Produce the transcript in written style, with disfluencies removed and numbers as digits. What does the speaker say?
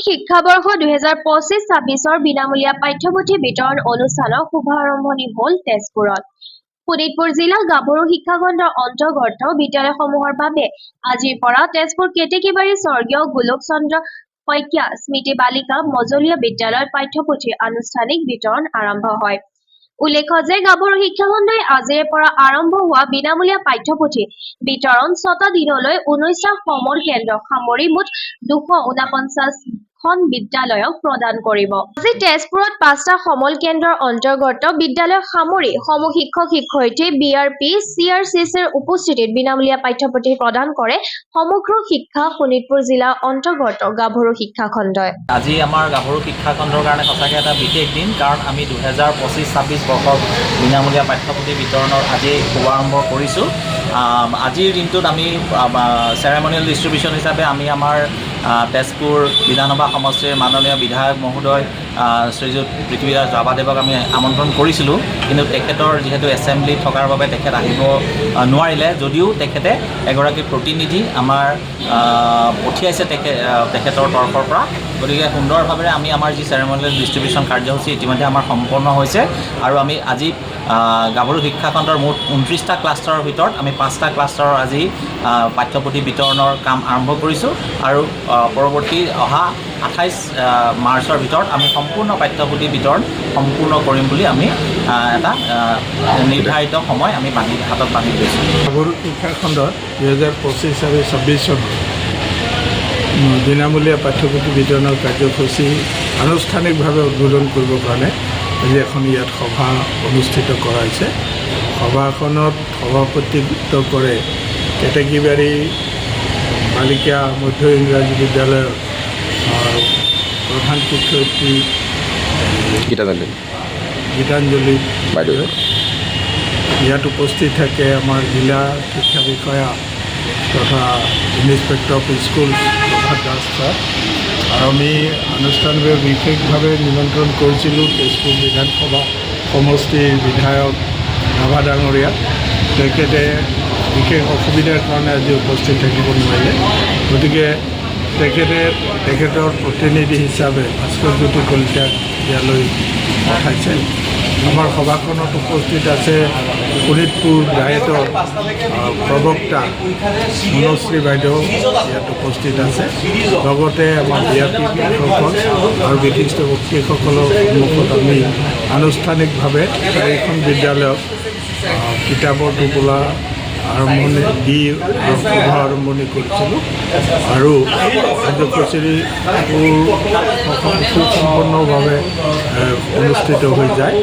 শিক্ষাবৰ্ষ 2025-26 বিনামূলীয়া পাঠ্যপুথি বিতৰণ অনুষ্ঠানৰ শুভাৰম্ভণি হ'ল তেজপুৰত। শোণিতপুৰ জিলা গাভৰু শিক্ষাখণ্ডৰ অন্তৰ্গত বিদ্যালয়সমূহৰ বাবে আজিৰ পৰা তেজপুৰ কেতেকীবাৰী স্বৰ্গীয় গোলোক চন্দ্ৰ শইকীয়া স্মৃতি বালিকা মজলীয়া বিদ্যালয়ত পাঠ্যপুথিৰ আনুষ্ঠানিক বিতৰণ আৰম্ভ হয়। উল্লেখ্য যে গাভৰু শিক্ষাখণ্ডই আজিৰে পৰা আৰম্ভ হোৱা বিনামূলীয়া পাঠ্যপুথি বিতৰণ 6টা দিনলৈ 19টা সমল কেন্দ্ৰ সামৰি মুঠ 249খন বিদ্যালয়ক প্ৰদান কৰিব। আজি তেজপুৰত 5টা সমল কেন্দ্ৰৰ অন্তৰ্গত বিদ্যালয়ক সামৰি সমূহ শিক্ষক-শিক্ষয়িত্ৰী BRP CRCCৰ উপস্থিতিত বিনামূলীয়া পাঠ্যপুথি প্ৰদান কৰে সমগ্ৰ শিক্ষা শোণিতপুৰ জিলাৰ অন্তৰ্গত গাভৰু শিক্ষাখণ্ডই। আজি আমাৰ গাভৰু শিক্ষাখণ্ডৰ কাৰণে সঁচাকৈ এটা বিশেষ দিন, কাৰণ আমি 2025-26 বৰ্ষৰ বিনামূলীয়া পাঠ্যপুথি বিতৰণৰ আজি শুভাৰম্ভ কৰিছোঁ। আজিৰ দিনটোত আমি চেৰেমনিয়েল ডিষ্ট্ৰিবিউশ্যন হিচাপে আমি আমাৰ তেজপুৰ বিধানসভা সমষ্টিৰ মাননীয় বিধায়ক মহোদয় শ্ৰীযুত পৃথ্বীৰাজ ৰাভাদেৱক আমি আমন্ত্ৰণ কৰিছিলোঁ, কিন্তু তেখেতৰ যিহেতু এছেম্বলি থকাৰ বাবে তেখেত আহিব নোৱাৰিলে, যদিও তেখেতে এগৰাকী প্ৰতিনিধি আমাৰ পঠিয়াইছে তেখেতৰ তৰফৰ পৰা। গতিকে সুন্দৰভাৱে আমি আমাৰ যি চেৰেমনিয়েল ডিষ্ট্ৰিবিউশ্যন কাৰ্যসূচী ইতিমধ্যে আমাৰ সম্পন্ন হৈছে, আৰু আমি আজি গাভৰু শিক্ষাখণ্ডৰ মুঠ 29টা ক্লাষ্টাৰৰ ভিতৰত আমি 5টা ক্লাষ্টাৰৰ আজি পাঠ্যপুথি বিতৰণৰ কাম আৰম্ভ কৰিছোঁ, আৰু পৰৱৰ্তী অহা 28 মাৰ্চৰ ভিতৰত আমি সম্পূৰ্ণ পাঠ্যপুথি বিতৰণ সম্পূৰ্ণ কৰিম বুলি আমি এটা নিৰ্ধাৰিত সময় আমি হাতত বান্ধি লৈছোঁ। গাভৰু শিক্ষাখণ্ডত 2025-26 চনত বিনামূলীয়া পাঠ্যপুথি বিতৰণৰ কাৰ্যসূচী আনুষ্ঠানিকভাৱে উদ্বোধন কৰিবৰ কাৰণে আজি এখন ইয়াত সভা অনুষ্ঠিত কৰা হৈছে। সভাখনত সভাপতিত্ব কৰে কেতেকীবাৰী বালিকা মধ্য ইংৰাজী বিদ্যালয়ৰ প্ৰধান শিক্ষয়িত্ৰী গীতাঞ্জলি বাইদেউ। ইয়াত উপস্থিত থাকে আমাৰ জিলা শিক্ষা বিষয়া তথা inspector of school Prabhat Das sir, আৰু আমি আনুষ্ঠানিকভাৱে বিশেষভাৱে নিমন্ত্ৰণ কৰিছিলোঁ তেজপুৰ বিধানসভা সমষ্টিৰ বিধায়ক ৰাভা ডাঙৰীয়া। তেখেতে বিশেষ অসুবিধাৰ কাৰণে আজি উপস্থিত থাকিব নোৱাৰিলে, গতিকে তেখেতৰ প্ৰতিনিধি হিচাপে ভাস্কৰজ্যোতি কলিতাক ইয়ালৈ পঠাইছে। আমাৰ সভাখনত উপস্থিত আছে শোণিতপুৰ ডায়েটৰ প্ৰবক্তা মনশ্ৰী বাইদেউ ইয়াত উপস্থিত আছে, লগতে আমাৰ BRP শিক্ষকসকল আৰু বিশিষ্ট ব্যক্তিসকলৰ সন্মুখত আমি আনুষ্ঠানিকভাৱে চাৰিখন বিদ্যালয়ক কিতাপৰ টোপোলা আৰম্ভণি দি শুভ আৰম্ভণি কৰিছিলোঁ, আৰু কাৰ্যসূচী সুসম্পন্নভাৱে অনুষ্ঠিত হৈ যায়।